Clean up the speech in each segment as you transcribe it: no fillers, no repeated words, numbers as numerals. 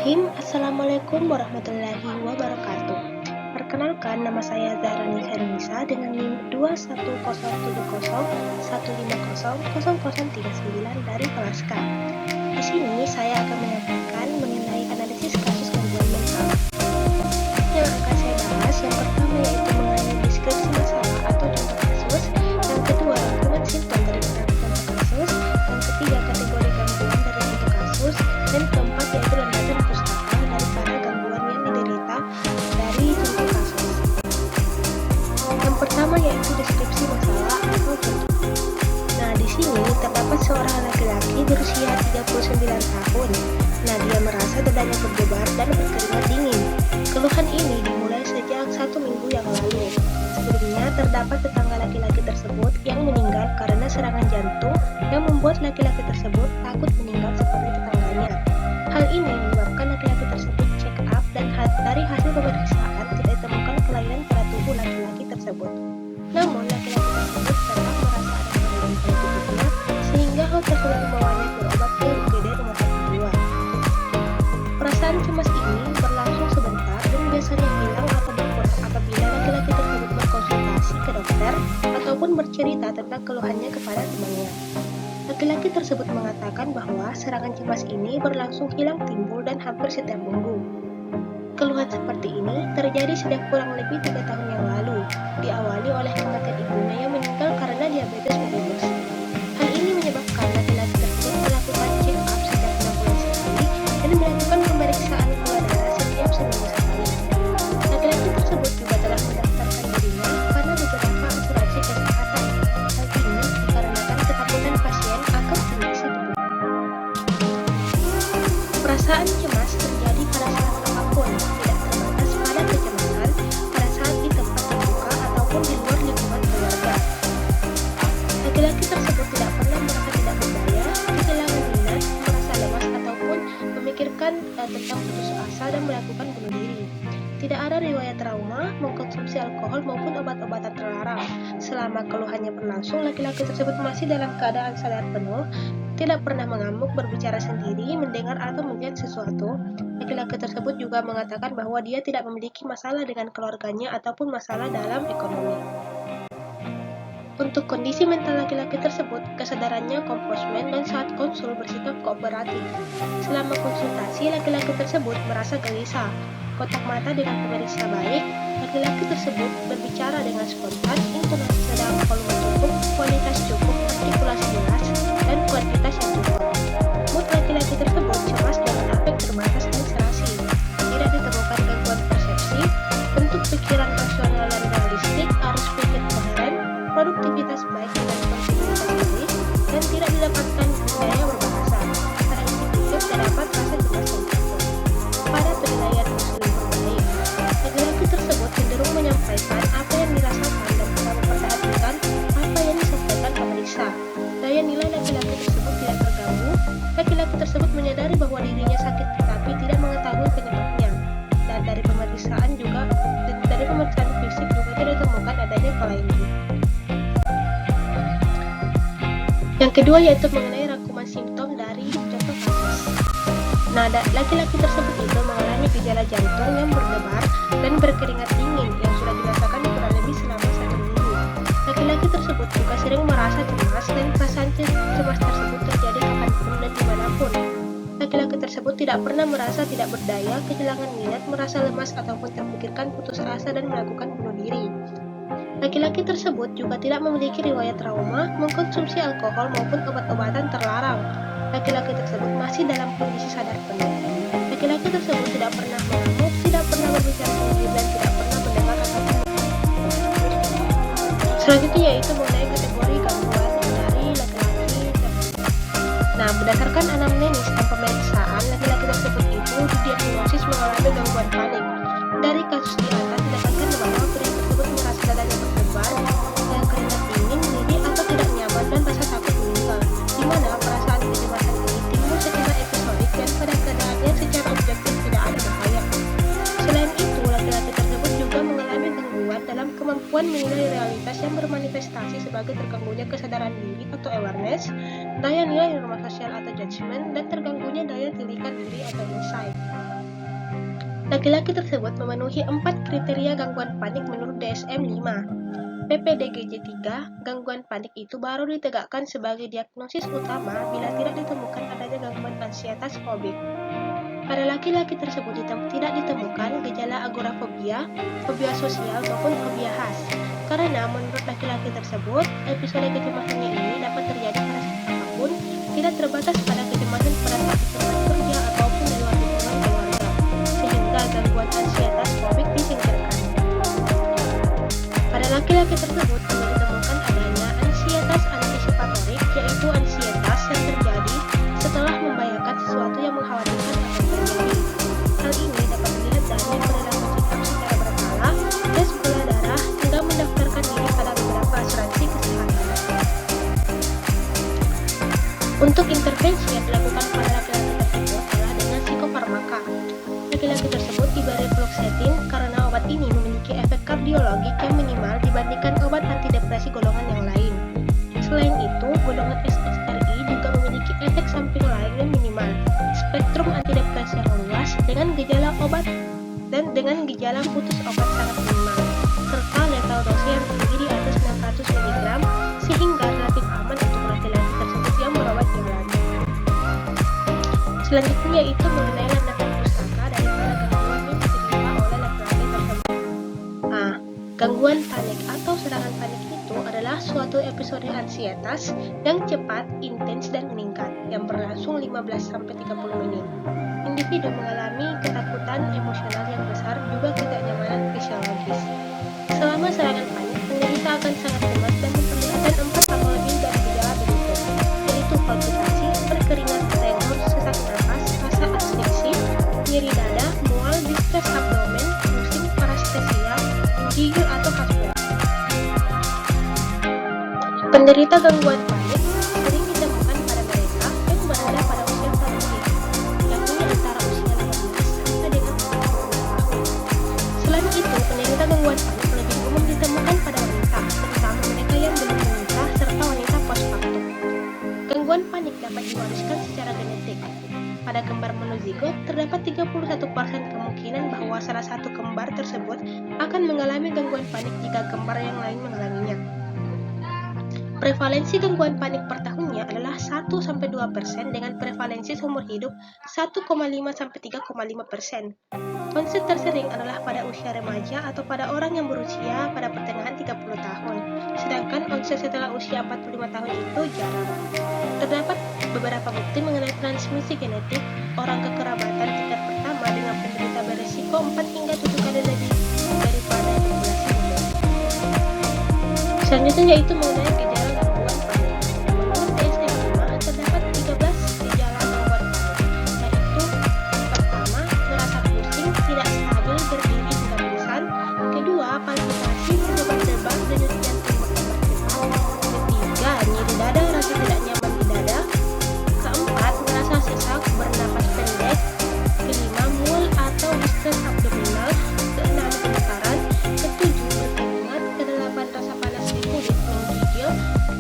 Assalamualaikum warahmatullahi wabarakatuh. Perkenalkan, nama saya Zahrani Khairunisa dengan NIM 21070150039 dari kelas K. Di sini saya akan menyampaikan mengenai analisis kasus gangguan mental. Yang akan saya bahas yang pertama yaitu mengenai deskripsi masalah atau contoh kasus, yang kedua rangkuman simptom dari contoh kasus, yang ketiga kategori gangguan dari contoh kasus, dan keempat yaitu landasan pustaka daripada gangguan yang diderita dari contoh kasus. Yang pertama yaitu deskripsi masalah atau contoh. Nah, di sini terdapat seorang laki-laki berusia 39 tahun. Nah, dia merasa dadanya berdebar dan berkeringat dingin. Keluhan ini dimulai sejak 1 minggu yang lalu. Sebelumnya terdapat tetangga laki-laki tersebut yang meninggal karena serangan jantung yang membuat laki-laki tersebut takut meninggal seperti tetangganya. Hal ini menyebabkan laki-laki tersebut check up dan dari hasil pemeriksaan tidak ditemukan kelainan pada tubuh laki-laki tersebut. Namun laki-laki tersebut tetap merasa ada kelainan pada tubuhnya sehingga hal tersebut membawanya berobat ke UGD rumah sakit jiwa. Perasaan cemas ini berlangsung sebentar dan biasanya hilang atau berkurang apabila laki-laki tersebut berkonsultasi ke dokter ataupun bercerita tentang keluhannya kepada temannya. Laki-laki tersebut mengatakan bahwa serangan cemas ini berlangsung hilang timbul dan hampir setiap minggu. Keluhan seperti ini terjadi sejak kurang lebih 3 tahun yang lalu, diawali oleh kematian ibunya yang meninggal karena diabetes mellitus. Hal ini menyebabkan laki-laki tersebut melakukan check up setiap 6 bulan sekali dan melakukan pemeriksaan gula darah setiap seminggu sekali. Laki-laki tersebut juga telah mendaftarkan dirinya karena beberapa asuransi kesehatan. Hal ini dikarenakan ketakutan pasien akan kondisi tubuh. Perasaan cemas terjadi pada saat apapun, tidak terbatas pada kecemasan pada saat di tempat terbuka ataupun di luar lingkungan keluarga. Laki-laki tersebut tidak pernah merasa tidak berdaya, kehilangan minat, merasa lemas ataupun memikirkan tentang putus asa dan melakukan bunuh diri. Tidak ada riwayat trauma, mengkonsumsi alkohol maupun obat-obatan terlarang. Selama keluhannya berlangsung, laki-laki tersebut masih dalam keadaan sadar penuh, tidak pernah mengamuk, berbicara sendiri, mendengar atau melihat sesuatu. Laki-laki tersebut juga mengatakan bahwa dia tidak memiliki masalah dengan keluarganya ataupun masalah dalam ekonomi. Untuk kondisi mental laki-laki tersebut, kesadarannya komposmen dan saat konsul bersikap kooperatif. Selama konsultasi, laki-laki tersebut merasa gelisah. Kontak mata dengan pemeriksa baik, laki-laki tersebut berbicara dengan spontan, intonasi sedang, volume cukup, kualitas cukup, artikulasi jelas, dan kuantitas yang cukup. Mood laki-laki tersebut cemas dengan afek terbatas dan serasi. Tidak ditemukan gangguan persepsi, bentuk pikiran rasional dan realistik, arus pikir koheren, produktivitas baik dengan kontinuitas diri, dan tidak didapatkan daya berbahasa. Pada isi pikir terdapat rasa cemas dan takut. Pada penilaian muslim berbaik, laki-laki tersebut cenderung menyampaikan apa yang dirasakan dan tidak memperhatikan apa yang disampaikan pemeriksa. Daya nilai laki-laki tersebut tidak terganggu. Laki-laki tersebut menyadari bahwa dirinya sakit tetapi tidak mengetahui penyebabnya. Dan dari pemeriksaan fisik juga tidak ditemukan adanya kelainan. Yang kedua yaitu mengenai rangkuman simptom dari contoh kasus. Nah, laki-laki tersebut itu mengalami gejala jantung yang berdebar dan berkeringat dingin yang sudah dirasakan kurang lebih selama 1 minggu. Laki-laki tersebut juga sering merasa cemas dan perasaan cemas tersebut terjadi kapanpun dan dimanapun. Laki-laki tersebut tidak pernah merasa tidak berdaya, kehilangan minat, merasa lemas ataupun terpikirkan putus asa dan melakukan bunuh diri. Laki-laki tersebut juga tidak memiliki riwayat trauma, mengkonsumsi alkohol maupun obat-obatan terlarang. Laki-laki tersebut masih dalam kondisi sadar penuh. Laki-laki tersebut tidak pernah mengamuk, tidak pernah berbicara sendiri dan tidak pernah mendengar apapun. Selanjutnya yaitu mengenai kategori gangguan dari laki-laki tersebut. Nah, berdasarkan anamnesis dan pemeriksaan, laki-laki tersebut itu didiagnosis mengalami gangguan panik. Dari kasus di atas didapatkan bahwa pria tersebut merasa dadanya berdebar, yang keringat dingin, nyeri atau tidak nyaman dan rasa takut meninggal, di mana perasaan kecemasan ini timbul secara episodik dan pada keadaan kemampuan menilai realitas yang bermanifestasi sebagai terganggunya kesadaran diri atau awareness, daya nilai norma sosial atau judgment, dan terganggunya daya tilikan diri atau insight. Laki-laki tersebut memenuhi 4 kriteria gangguan panik menurut DSM-5. PPDGJ-3, gangguan panik itu baru ditegakkan sebagai diagnosis utama bila tidak ditemukan adanya gangguan ansietas fobik. Pada laki-laki tersebut tidak ditemukan gejala agorafobia, fobia sosial maupun fobia khas. Karena menurut laki-laki tersebut, episode kecemasannya ini dapat terjadi pada saat apapun, tidak terbatas pada kecemasan pada saat di tempat kerja ataupun di luar lingkungan keluarga, sehingga gangguan ansietas fobik disingkirkan. Pada laki-laki tersebut tidak ditemukan adanya ansietas antisipatorik, yaitu ansietas yang terjadi setelah membayangkan sesuatu yang mengkhawatirkan akan terjadi. Hal ini dapat dilihat dari perilaku sikap secara berkala, tes gula darah, hingga mendaftarkan diri pada beberapa asuransi kesehatan. Untuk intervensi yang dilakukan pada laki-laki tersebut adalah dengan psikofarmaka. Laki-laki tersebut diberi fluoxetine karena obat ini memiliki efek kardiologik yang minimal dibandingkan obat antidepresi golongan yang lain. Selain itu, golongan SSRI juga memiliki efek samping lain yang minimal, spektrum antidepresi yang luas dengan gejala obat dan dengan gejala putus obat sangat minimal, serta letal dosis yang tinggi di atas 600 mg sehingga relatif aman untuk laki-laki tersebut yang merawat jalan. Selanjutnya yaitu mengenai landasan pustaka dari para gangguan yang diderita oleh laki-laki tersebut. Gangguan panik atau serangan panik itu adalah suatu episode ansietas yang cepat, intens, dan meningkat, yang berlangsung 15-30 menit. Individu mengalami ketakutan emosional yang besar, juga ketidaknyamanan fisiologis. Selama serangan panik, penderita akan sangat cemas dan memperlihatkan 4 patologi dan gejala berikut, yaitu palpitasi, berkeringat, tremor, sesak napas, rasa asfiksi, nyeri dada, mual, distres abdomen, pusing, parestesia, menggigil atau hasut. Penderita gangguan panik sering ditemukan pada mereka yang berada pada usia produktif, yakni antara usia 15 sampai dengan 40 tahun. Selain itu, penderita gangguan panik lebih umum ditemukan pada wanita, terutama mereka yang belum menikah serta wanita postpartum. Gangguan panik dapat diwariskan secara genetik. Pada kembar monozigot, terdapat 31% kemungkinan bahwa salah satu kembar tersebut akan mengalami gangguan panik jika kembar yang lain mengalaminya. Prevalensi gangguan panik per tahunnya adalah 1-2% dengan prevalensi seumur hidup 1,5-3,5%. Onset tersering adalah pada usia remaja atau pada orang yang berusia pada pertengahan 30 tahun, sedangkan onset setelah usia 45 tahun itu jarang. Terdapat beberapa bukti mengenai transmisi genetik orang kekerabatan tingkat pertama dengan penderita beresiko 4 hingga 7 kali lebih daripada populasi umum. Selanjutnya yaitu mengenai gejala gangguan panik. Menurut DSM-5 terdapat 13 gejala gangguan panik, yaitu pertama, merasa pusing, tidak stabil, berdiri hingga pingsan. Kedua, palpitasi, berdebar-debar, denyut jantung berdebar cepat. Ketiga, nyeri dada, rasa tidak nyaman di dada. Keempat, merasa sesak, bernapas pendek. Kelima, mual atau distres abdominal. Keenam, gemetaran. Ketujuh, berkeringat. Kedelapan, rasa panas di kulit, menggigil.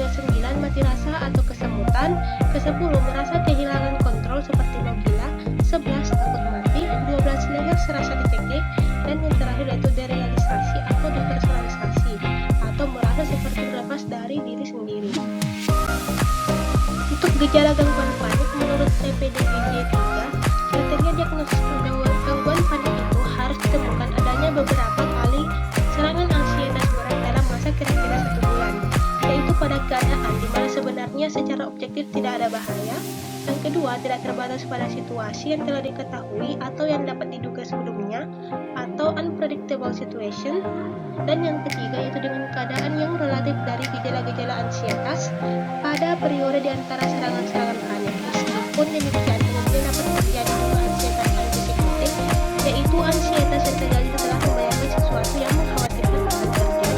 Kesembilan, mati rasa atau kesemutan. Kesepuluh, merasa kehilangan kontrol seperti mau gila. 11, takut mati. 12, leher serasa dicekik. Dan yang terakhir yaitu derealisasi atau depersonalisasi, atau merasa seperti terlepas dari diri sendiri. Untuk gejala gangguan panik menurut PPDGJ-3, kriteria diagnosis gangguan panik itu harus ditemukan adanya beberapa kali serangan ansietas berat dalam masa kira-kira 1 bulan, yaitu pada keadaan di mana sebenarnya secara objektif tidak ada bahaya. Yang kedua, tidak terbatas pada situasi yang telah diketahui atau yang dapat diduga sebelumnya, atau unpredictable situation. Dan yang ketiga yaitu dengan keadaan yang relatif dari gejala-gejala ansietas pada periode di antara serangan-serangan panik. Meskipun demikian, kemudian dapat terjadi juga ansietas antipsikotik, yaitu ansietas yang terjadi setelah membayangkan sesuatu yang mengkhawatirkan akan terjadi.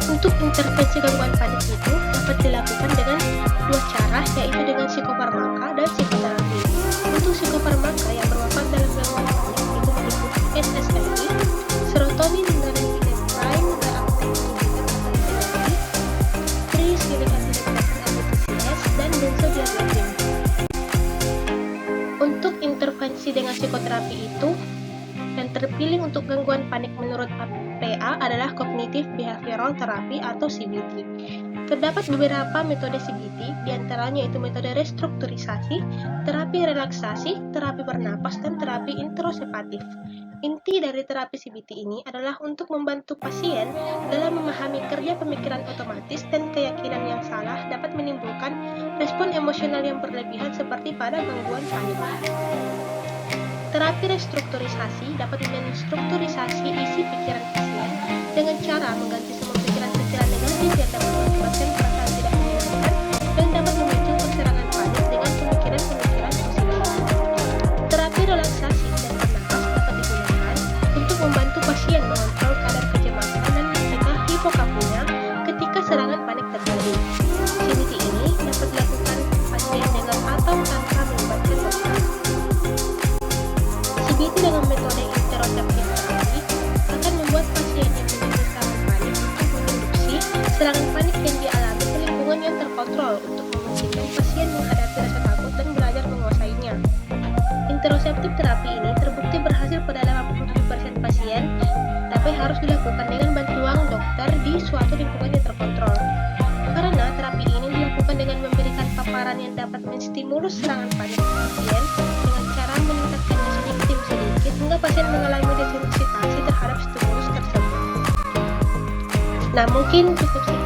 Untuk intervensi gangguan panik itu dapat dilakukan dengan 2 cara, yaitu dengan psikofarmaka dan psikoterapi. Untuk psikofarmaka yang bermanfaat dalam gangguan panik itu meliputi SSRI, serotonin intervensi dengan psikoterapi itu yang terpilih untuk gangguan panik menurut APA adalah Cognitive Behavioral Therapy atau CBT. Terdapat beberapa metode CBT, diantaranya itu metode restrukturisasi, terapi relaksasi, terapi bernapas, dan terapi introspektif. Inti dari terapi CBT ini adalah untuk membantu pasien dalam memahami kerja pemikiran otomatis dan keyakinan yang salah dapat menimbulkan respon emosional yang berlebihan seperti pada gangguan panik. Terapi restrukturisasi dapat menstrukturisasi isi pikiran pasien dengan cara mengganti semua pikiran-pikiran negatif yang dapat mengakibatkan perasaan tidak menyenangkan dan dapat memicu serangan panik dengan pemikiran-pemikiran positif. Terapi relaksasi dan bernapas dapat digunakan untuk membantu pasien mengontrol kadar kecemasan dan mencegah hipokampnia ketika serangan panik terjadi. CBT ini dapat dilakukan pasien dengan atau tanpa melibatkan dokter. CBT dengan metode interoceptif terapi akan membuat pasien yang mengalami serangan panik untuk menginduksi serangan panik yang dialami ke lingkungan yang terkontrol untuk memungkinkan pasien menghadapi rasa takut dan belajar menguasainya. Interoceptif terapi ini terbukti berhasil pada 87% pasien, tapi harus dilakukan dengan bantuan dokter di suatu lingkungan yang terkontrol. Karena terapi ini dilakukan dengan memberikan paparan yang dapat menstimulus serangan panik pasien dengan cara meningkatkannya sedikit hingga pasien mengalami desensitasi terhadap stimulus tersebut. Nah, mungkin cukup